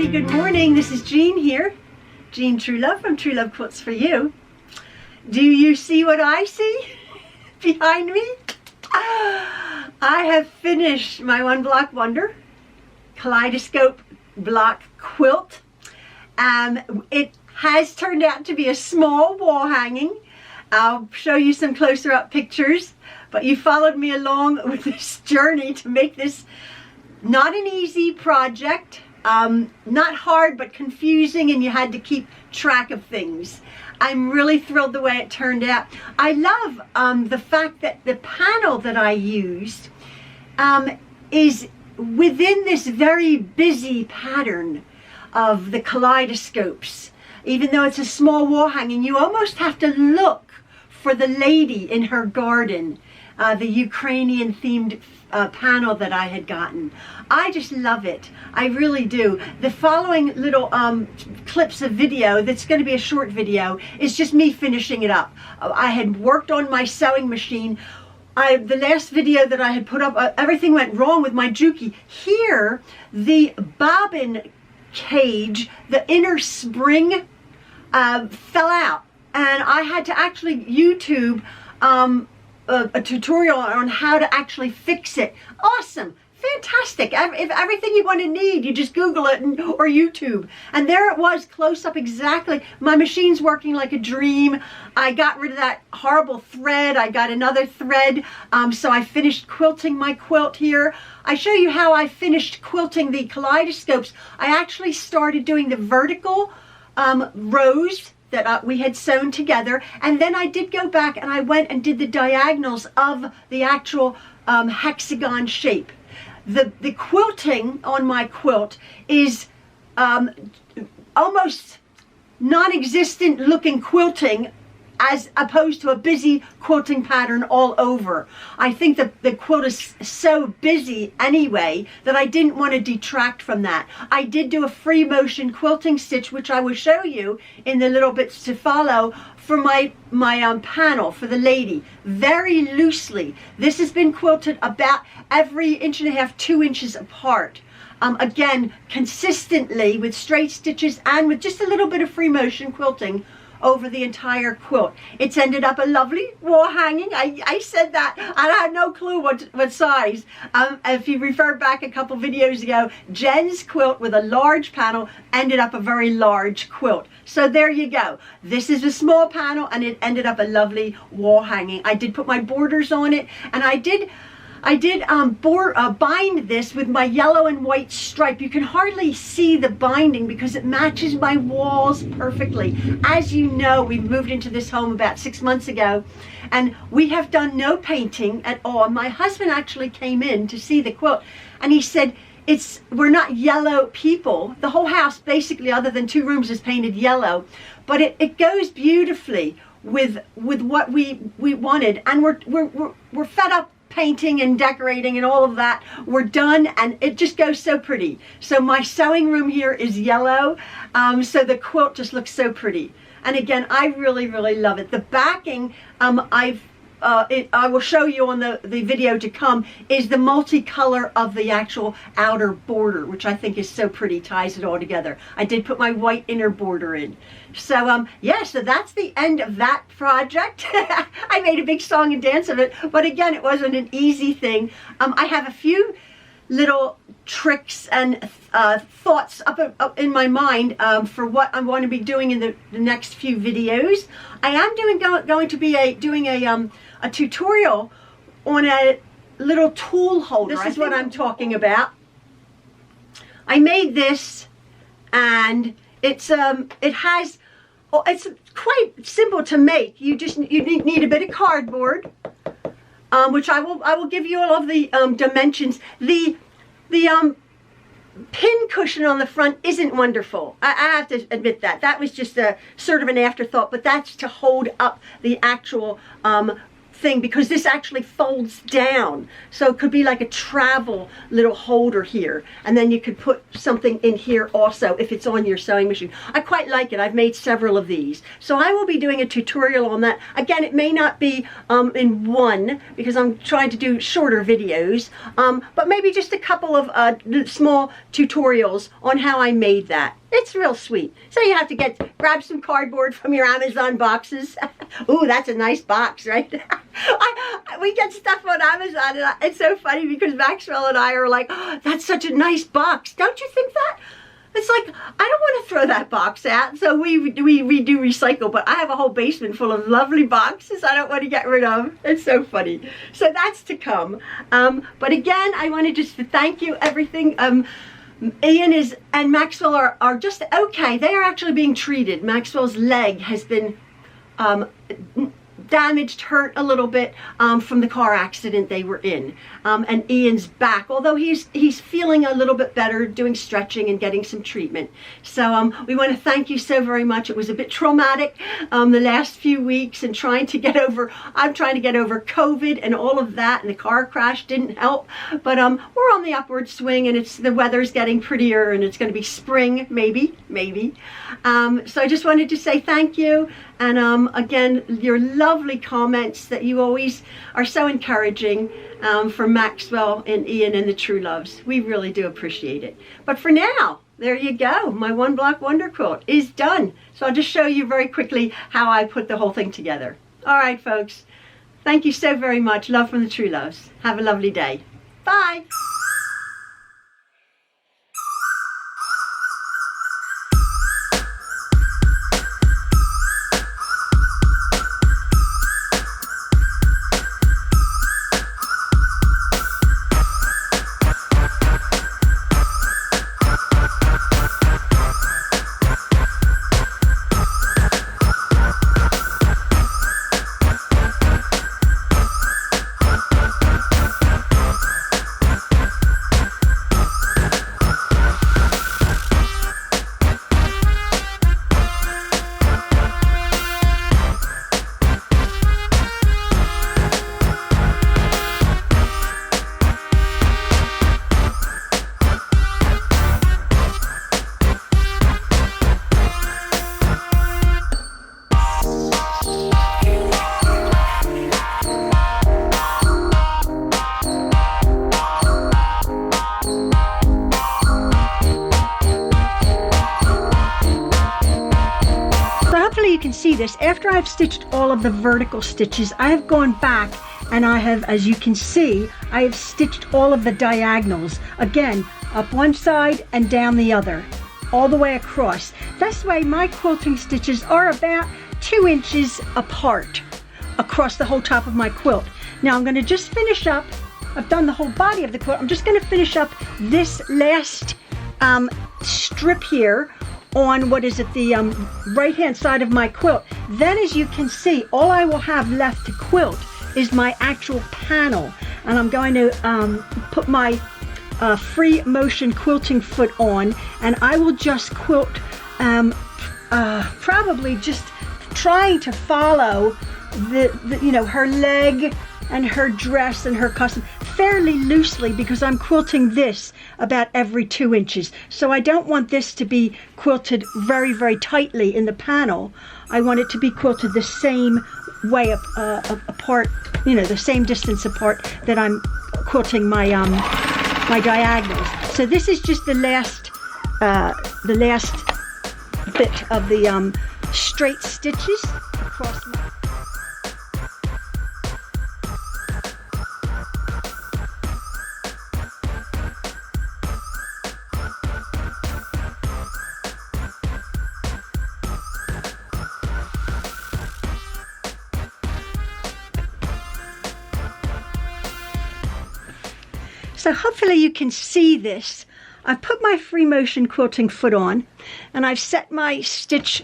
everybody, good morning. This is Jean here, Jean Truelove from Truelove Quilts for you. Do you see what I see behind me? I have finished my one block wonder kaleidoscope block quilt. It has turned out to be a small wall hanging. I'll show you some closer up pictures, but you followed me along with this journey to make this not an easy project. Not hard, but confusing, and you had to keep track of things. I'm really thrilled the way it turned out. I love the fact that the panel that I used is within this very busy pattern of the kaleidoscopes. Even though it's a small wall hanging, you almost have to look for the lady in her garden, the Ukrainian themed panel that I had gotten. I just love it. I really do. The following little clips of video, that's going to be a short video, is just me finishing it up. I had worked on my sewing machine. The last video that I had put up, everything went wrong with my Juki. Here, the bobbin cage, the inner spring fell out, and I had to actually YouTube a tutorial on how to actually fix it. Awesome, fantastic. If everything you want to need, you just Google it or YouTube, and there it was, close up exactly. My machine's working like a dream. I got rid of that horrible thread. I got another thread, so I finished quilting my quilt here. I show you how I finished quilting the kaleidoscopes. I actually started doing the vertical rows that we had sewn together, and then I did go back and I went and did the diagonals of the actual hexagon shape. The quilting on my quilt is almost non-existent looking quilting, as opposed to a busy quilting pattern all over. I think the quilt is so busy anyway that I didn't want to detract from that. I did do a free motion quilting stitch, which I will show you in the little bits to follow, for my panel for the lady, very loosely. This has been quilted about every 1.5 inches, 2 inches apart. Again, consistently with straight stitches and with just a little bit of free motion quilting over the entire quilt. It's ended up a lovely wall hanging. I said that, I had no clue what size. If you refer back a couple videos ago, Jen's quilt with a large panel ended up a very large quilt. So there you go. This is a small panel, and it ended up a lovely wall hanging. I did put my borders on it, and I did bind this with my yellow and white stripe. You can hardly see the binding because it matches my walls perfectly. As you know, we moved into this home about 6 months ago, and we have done no painting at all. My husband actually came in to see the quilt, and he said, we're not yellow people. The whole house, basically, other than 2 rooms, is painted yellow, but it goes beautifully with what we wanted, and we're fed up painting and decorating and all of that. We're done, and it just goes so pretty. So my sewing room here is yellow, so the quilt just looks so pretty. And again, I really love it. The backing, I will show you on the video to come, is the multicolor of the actual outer border, which I think is so pretty, ties it all together. I did put my white inner border in. So yeah, so that's the end of that project. I made a big song and dance of it, but again, it wasn't an easy thing. I have a few little tricks and thoughts up in my mind for what I want to be doing in the next few videos. I am going to be doing a tutorial on a little tool holder. This is what I'm talking about. I made this, and it's quite simple to make. You need a bit of cardboard, which I will give you all of the dimensions. The pin cushion on the front isn't wonderful. I have to admit that was just a sort of an afterthought, but that's to hold up the actual thing because this actually folds down. So it could be like a travel little holder here. And then you could put something in here also if it's on your sewing machine. I quite like it. I've made several of these. So I will be doing a tutorial on that. Again, it may not be in one because I'm trying to do shorter videos, but maybe just a couple of small tutorials on how I made that. It's real sweet. So you have to grab some cardboard from your Amazon boxes. Ooh, that's a nice box, right? We get stuff on Amazon, and it's so funny because Maxwell and I are like, oh, that's such a nice box. Don't you think that? It's like, I don't want to throw that box out, so we do recycle, but I have a whole basement full of lovely boxes I don't want to get rid of. It's so funny. So that's to come. But again, I wanted just to thank you, everything. Ian and Maxwell are just okay. They are actually being treated. Maxwell's leg has been damaged, hurt a little bit from the car accident they were in, and Ian's back, although he's feeling a little bit better, doing stretching and getting some treatment. So we want to thank you so very much. It was a bit traumatic the last few weeks, and I'm trying to get over COVID and all of that, and the car crash didn't help, but we're on the upward swing, and the weather's getting prettier, and it's going to be spring, maybe. So I just wanted to say thank you. And again, your lovely comments that you always are so encouraging from Maxwell and Ian and the Trueloves. We really do appreciate it. But for now, there you go. My one block wonder quilt is done. So I'll just show you very quickly how I put the whole thing together. All right, folks. Thank you so very much. Love from the Trueloves. Have a lovely day. Bye. You can see this. After I've stitched all of the vertical stitches, I have gone back and I have, as you can see, I have stitched all of the diagonals. Again, up one side and down the other, all the way across. This way my quilting stitches are about 2 inches apart across the whole top of my quilt. Now I'm going to just finish up, I've done the whole body of the quilt, I'm just going to finish up this last strip here on the right hand side of my quilt. Then, as you can see, all I will have left to quilt is my actual panel, and I'm going to put my free motion quilting foot on, and I will just quilt probably just trying to follow the her leg and her dress and her costume fairly loosely, because I'm quilting this about every 2 inches. So I don't want this to be quilted very, very tightly in the panel. I want it to be quilted the same way apart, the same distance apart that I'm quilting my my diagonals. So this is just the last bit of the straight stitches across my So hopefully you can see this. I've put my free motion quilting foot on, and I've set my stitch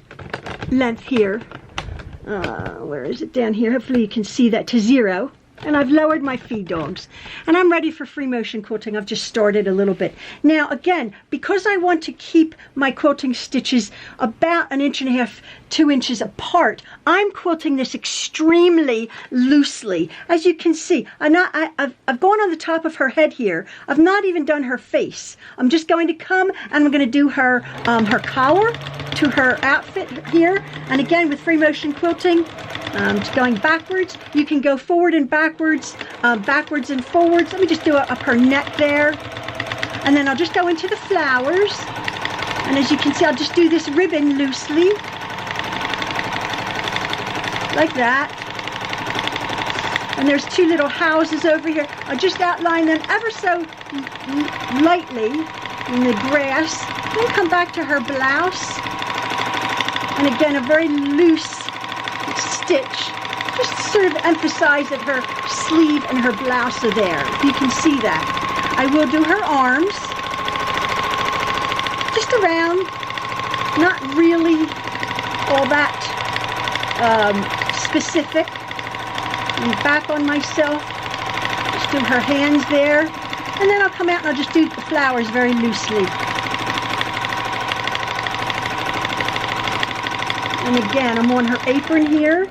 length here. Where is it? Down here. Hopefully you can see that to 0. And I've lowered my feed dogs. And I'm ready for free motion quilting. I've just started a little bit. Now again, because I want to keep my quilting stitches about 1.5 2 inches apart. I'm quilting this extremely loosely. As you can see, I've gone on the top of her head here. I've not even done her face. I'm just going to come and I'm going to do her collar to her outfit here. And again, with free motion quilting, going backwards, you can go forward and backwards, backwards and forwards. Let me just do up her neck there. And then I'll just go into the flowers. And as you can see, I'll just do this ribbon loosely. Like that. And there's 2 little houses over here. I'll just outline them ever so lightly in the grass. Then come back to her blouse. And again, a very loose stitch. Just to sort of emphasize that her sleeve and her blouse are there. You can see that. I will do her arms. Just around. Not really all that specific. And back on myself. Just do her hands there. And then I'll come out and I'll just do the flowers very loosely. And again, I'm on her apron here.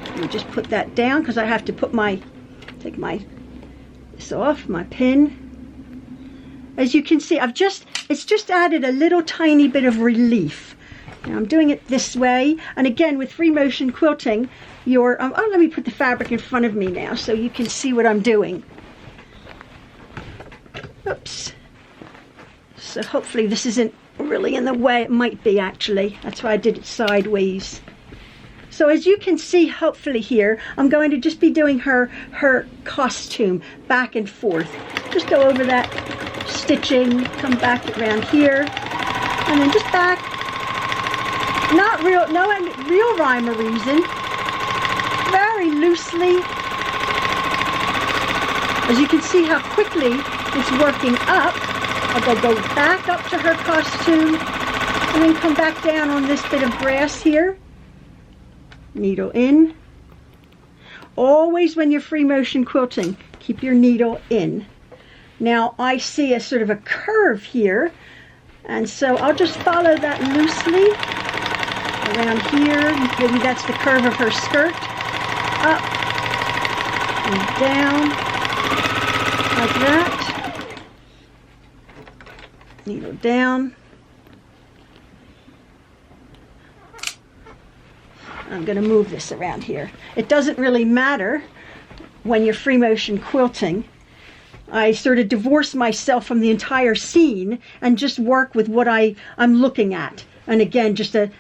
Let me just put that down because I have to put take this off, my pin. As you can see, it's just added a little tiny bit of relief. Now I'm doing it this way, and again with free motion quilting, let me put the fabric in front of me now so you can see what I'm doing. Oops. So hopefully this isn't really in the way. It might be actually. That's why I did it sideways. So as you can see, hopefully here, I'm going to just be doing her costume back and forth. Just go over that stitching, come back around here, and then just back. No real rhyme or reason. Very loosely. As you can see how quickly it's working up. I'll go back up to her costume, and then come back down on this bit of grass here. Needle in. Always when you're free motion quilting, keep your needle in. Now I see a sort of a curve here, and so I'll just follow that loosely around here. Maybe that's the curve of her skirt. Up and down like that. Needle down. I'm going to move this around here. It doesn't really matter when you're free motion quilting. I sort of divorce myself from the entire scene and just work with what I'm looking at. And again, just a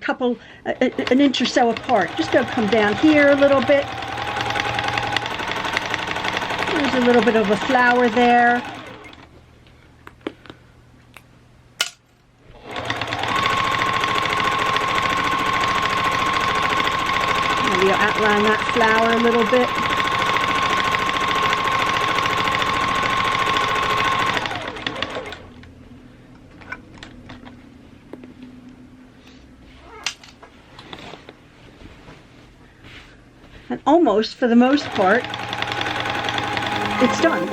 couple, an inch or so apart. Just come down here a little bit. There's a little bit of a flower there. Maybe I'll outline that flower a little bit. And almost, for the most part, it's done.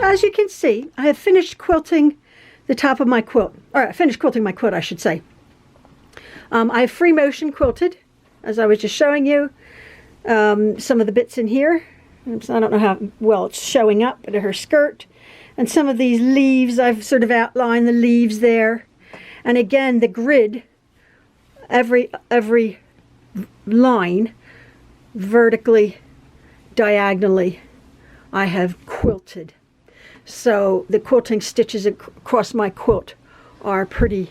As you can see, I have finished quilting the top of my quilt, or I finished quilting my quilt, I should say. I have free motion quilted, as I was just showing you. Some of the bits in here, I don't know how well it's showing up, but her skirt. And some of these leaves, I've sort of outlined the leaves there. And again, the grid, every line, vertically, diagonally, I have quilted. So the quilting stitches across my quilt are pretty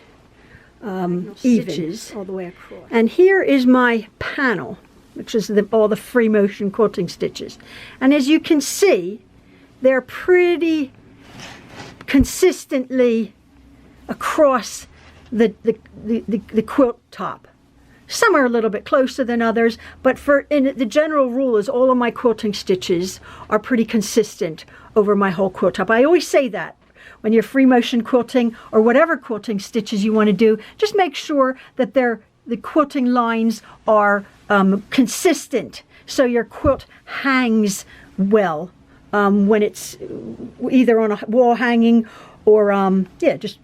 even all the way across. And here is my panel, which is all the free motion quilting stitches. And as you can see, they're pretty consistently across the quilt top. Some are a little bit closer than others, but the general rule is all of my quilting stitches are pretty consistent over my whole quilt top. I always say that when you're free motion quilting or whatever quilting stitches you want to do, just make sure that the quilting lines are consistent so your quilt hangs well when it's either on a wall hanging or yeah, just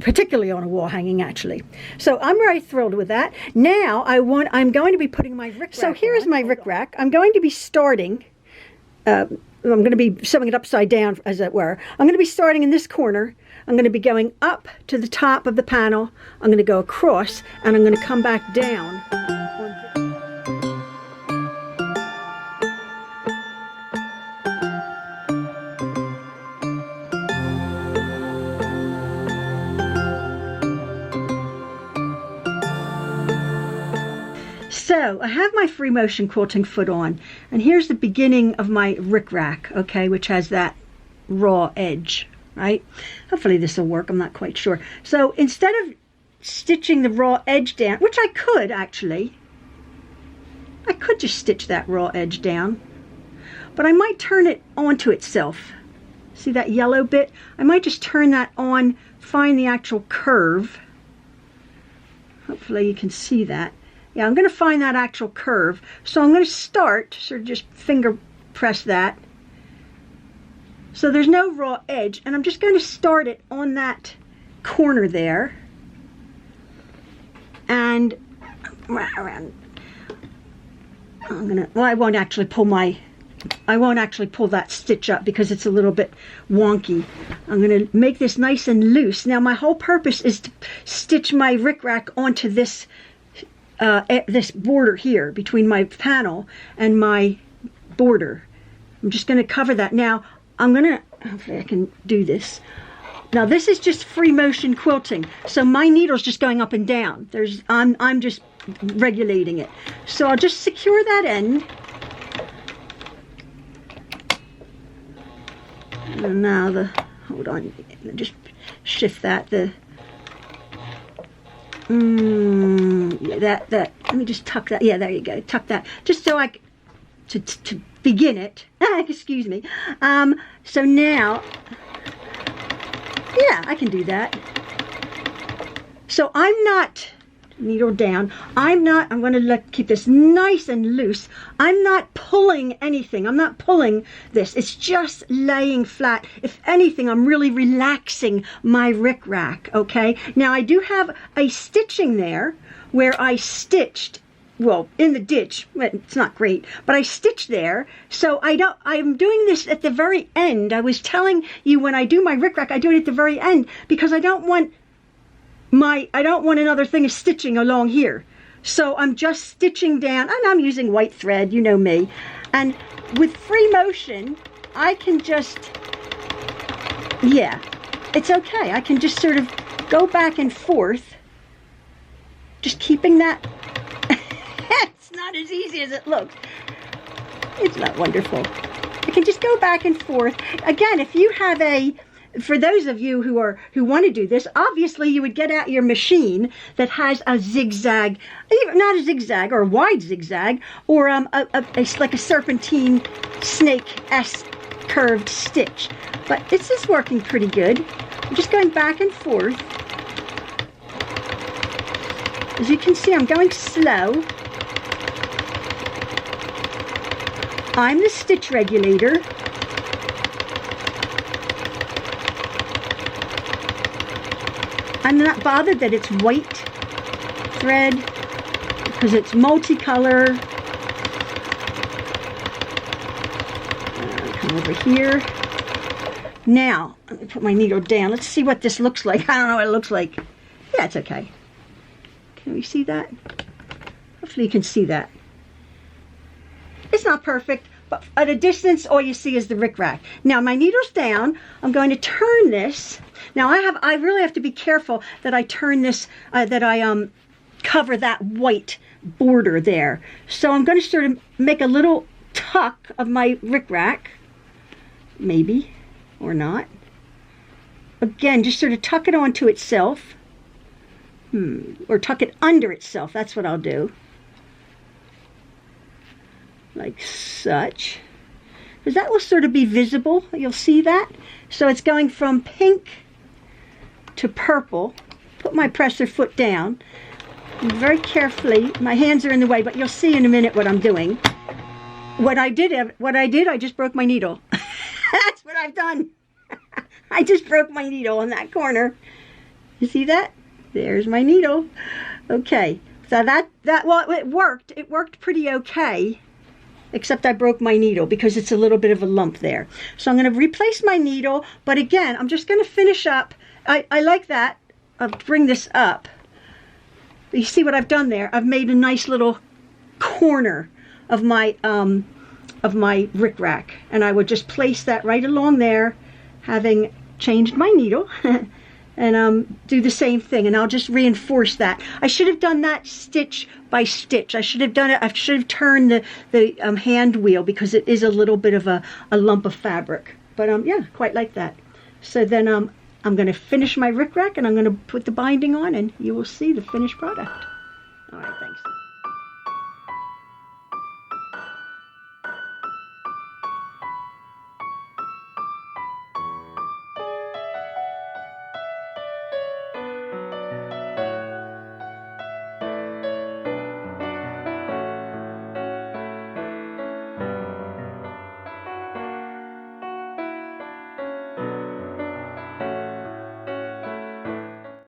particularly on a wall hanging actually. So I'm very thrilled with that. Now I'm going to be putting my rick rack. So here's my rick rack. I'm going to be starting, I'm going to be sewing it upside down as it were. I'm going to be starting in this corner. I'm going to be going up to the top of the panel. I'm going to go across and I'm going to come back down. So I have my free motion quilting foot on, and here's the beginning of my rick rack, okay, which has that raw edge, right? Hopefully this will work, I'm not quite sure. So instead of stitching the raw edge down, which I could actually, I could just stitch that raw edge down, but I might turn it onto itself. See that yellow bit? I might just turn that on, find the actual curve. Hopefully you can see that. Yeah, I'm going to find that actual curve. So I'm going to start, sort of just finger press that. So there's no raw edge, and I'm just going to start it on that corner there. And around. I'm going to, well, I won't actually pull that stitch up because it's a little bit wonky. I'm going to make this nice and loose. Now my whole purpose is to stitch my rick rack onto this this border here between my panel and my border. I'm just going to cover that. Now I'm going to, hopefully I can do this. Now this is just free motion quilting, so my needle's just going up and down. I'm just regulating it. So I'll just secure that end. And now hold on, just shift that, yeah, that, let me just tuck that, yeah, there you go, tuck that, just so to begin it, excuse me. So now, yeah, I can do that. So I'm not, needle down, I'm going to keep this nice and loose. I'm not pulling anything. I'm not pulling this. It's just laying flat. If anything, I'm really relaxing my rick rack, okay? Now I do have a stitching there where I stitched, well, in the ditch. It's not great, but I stitched there. So I'm doing this at the very end. I was telling you when I do my rick rack, I do it at the very end because I don't want another thing of stitching along here. So I'm just stitching down, and I'm using white thread, you know me. And with free motion, I can just, yeah, it's okay. I can just sort of go back and forth, just keeping that. It's not as easy as it looks. It's not wonderful. I can just go back and forth. Again, if you have for those of you who want to do this, obviously you would get out your machine that has a zigzag, not a zigzag or a wide zigzag, or like a serpentine snake-esque curved stitch. But this is working pretty good. I'm just going back and forth. As you can see, I'm going slow. I'm the stitch regulator. I'm not bothered that it's white thread because it's multicolor. Come over here. Now, let me put my needle down. Let's see what this looks like. I don't know what it looks like. Yeah, it's okay. Can we see that? Hopefully you can see that. It's not perfect, but at a distance, all you see is the rick rack. Now, my needle's down. I'm going to turn this. Now, I really have to be careful that I turn this, that I cover that white border there. So I'm going to sort of make a little tuck of my rick rack, maybe, or not. Again, just sort of tuck it onto itself, or tuck it under itself. That's what I'll do. Like such. Because that will sort of be visible. You'll see that. So it's going from pink to purple. Put my presser foot down. very carefully. My hands are in the way, but you'll see in a minute what I'm doing. What I did, I just broke my needle. That's what I've done. I just broke my needle in that corner. You see that? There's my needle. Okay, so well, it worked. It worked pretty okay, except I broke my needle because it's a little bit of a lump there. So I'm going to replace my needle, but again, I'm just going to finish up. I like that. I'll bring this up. You see what I've done there? I've made a nice little corner of my rickrack, and I would just place that right along there, having changed my needle, and do the same thing, and I'll just reinforce that. I should have done that stitch by stitch. I should have done it. I should have turned the hand wheel, because it is a little bit of a lump of fabric. But yeah, quite like that. So then I'm going to finish my rickrack, and I'm going to put the binding on, and you will see the finished product. All right, thanks.